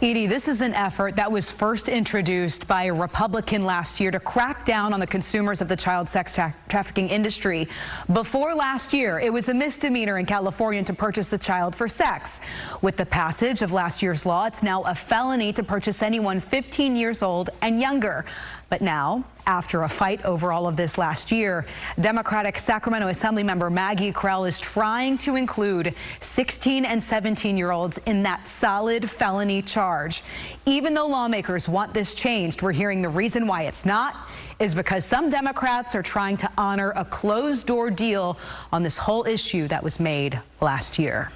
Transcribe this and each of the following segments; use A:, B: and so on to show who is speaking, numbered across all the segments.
A: Edie, this is an effort that was first introduced by a Republican last year to crack down on the consumers of the child sex trafficking industry. Before last year, it was a misdemeanor in California to purchase a child for sex. With the passage of last year's law, it's now a felony to purchase anyone 15 years old and younger. But now, after a fight over all of this last year, Democratic Sacramento Assemblymember Maggie Krell is trying to include 16 and 17-year-olds in that solid felony charge. Even though lawmakers want this changed, we're hearing the reason why it's not is because some Democrats are trying to honor a closed-door deal on this whole issue that was made last year.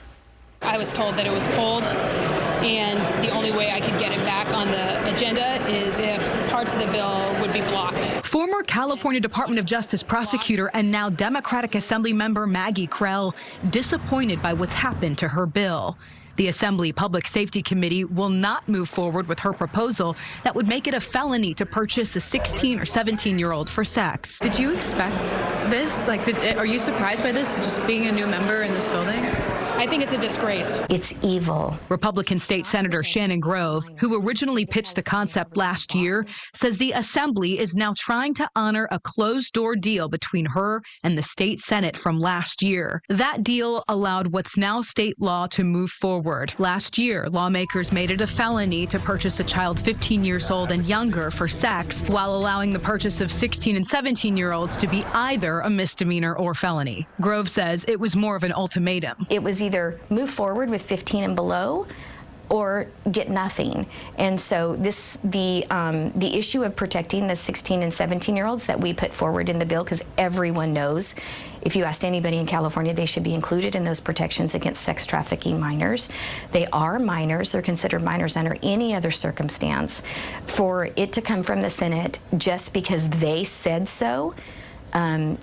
B: I was told that it was pulled, and the only way I could get it back on the agenda is if parts of the bill would be blocked.
A: Former California Department of Justice prosecutor and now Democratic Assembly member Maggie Krell disappointed by what's happened to her bill. The Assembly Public Safety Committee will not move forward with her proposal that would make it a felony to purchase a 16 or 17-year-old for sex.
C: Did you expect this? Are you surprised by this, just being a new member in this building?
B: I think it's a disgrace.
D: It's evil.
A: Republican State Senator Shannon Grove, who originally pitched the concept last year, says the Assembly is now trying to honor a closed-door deal between her and the state Senate from last year. That deal allowed what's now state law to move forward. Last year, lawmakers made it a felony to purchase a child 15 years old and younger for sex, while allowing the purchase of 16 and 17-year-olds to be either a misdemeanor or felony. Grove says it was more of an ultimatum.
D: It was either move forward with 15 and below or get nothing. And so the issue of protecting the 16 and 17-year-olds that we put forward in the bill, because everyone knows, if you asked anybody in California, they should be included in those protections against sex trafficking minors. They are minors. They're considered minors under any other circumstance. For it to come from the Senate just because they said so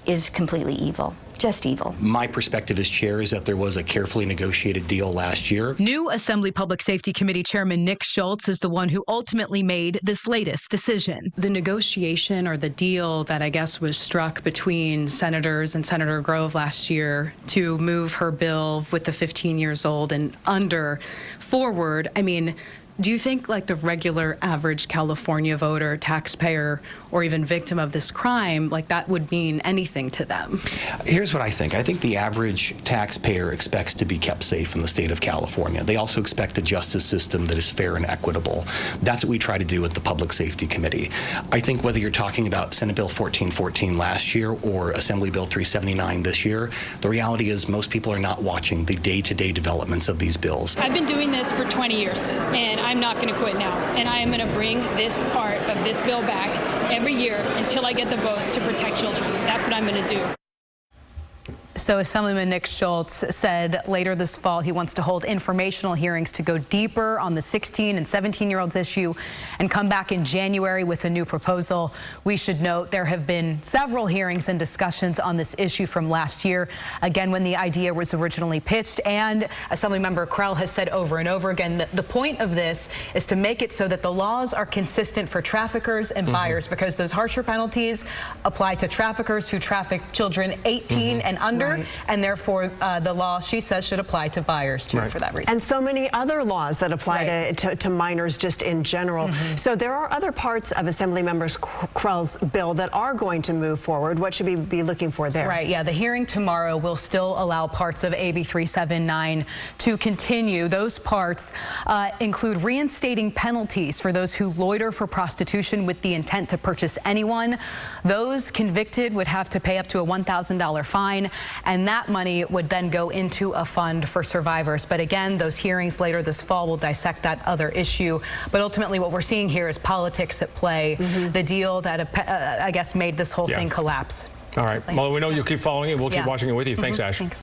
D: is completely evil. Just evil.
E: My perspective as chair is that there was a carefully negotiated deal last year.
A: New Assembly Public Safety Committee Chairman Nick Schultz is the one who ultimately made this latest decision.
C: The negotiation or the deal that I guess was struck between senators and Senator Grove last year to move her bill with the 15 years old and under forward, I mean, do you think like the regular average California voter, taxpayer, or even victim of this crime, like that would mean anything to them?
E: Here's what I think. I think the average taxpayer expects to be kept safe in the state of California. They also expect a justice system that is fair and equitable. That's what we try to do at the Public Safety Committee. I think whether you're talking about Senate Bill 1414 last year or Assembly Bill 379 this year, the reality is most people are not watching the day-to-day developments of these bills.
B: I've been doing this for 20 years, and I'm not going to quit now. And I am going to bring this part of this bill back every year until I get the votes to protect children. That's what I'm going to do.
A: So Assemblyman Nick Schultz said later this fall he wants to hold informational hearings to go deeper on the 16 and 17-year-olds issue and come back in January with a new proposal. We should note there have been several hearings and discussions on this issue from last year, again when the idea was originally pitched, and Assemblymember Krell has said over and over again that the point of this is to make it so that the laws are consistent for traffickers and buyers, because those harsher penalties apply to traffickers who traffic children 18 and under. Right. And therefore, the law, she says, should apply to buyers, too, for that reason.
F: And so many other laws that apply to minors just in general. So there are other parts of Assemblymember Krell's bill that are going to move forward. What should we be looking for there?
A: Right, yeah. The hearing tomorrow will still allow parts of AB 379 to continue. Those parts include reinstating penalties for those who loiter for prostitution with the intent to purchase anyone. Those convicted would have to pay up to a $1,000 fine, and that money would then go into a fund for survivors. But again, those hearings later this fall will dissect that other issue. But ultimately what we're seeing here is politics at play, the deal that I guess made this whole thing collapse.
G: All right. Well, we know you'll keep following it. We'll keep watching it with you. Thanks, Ash.
A: Thanks.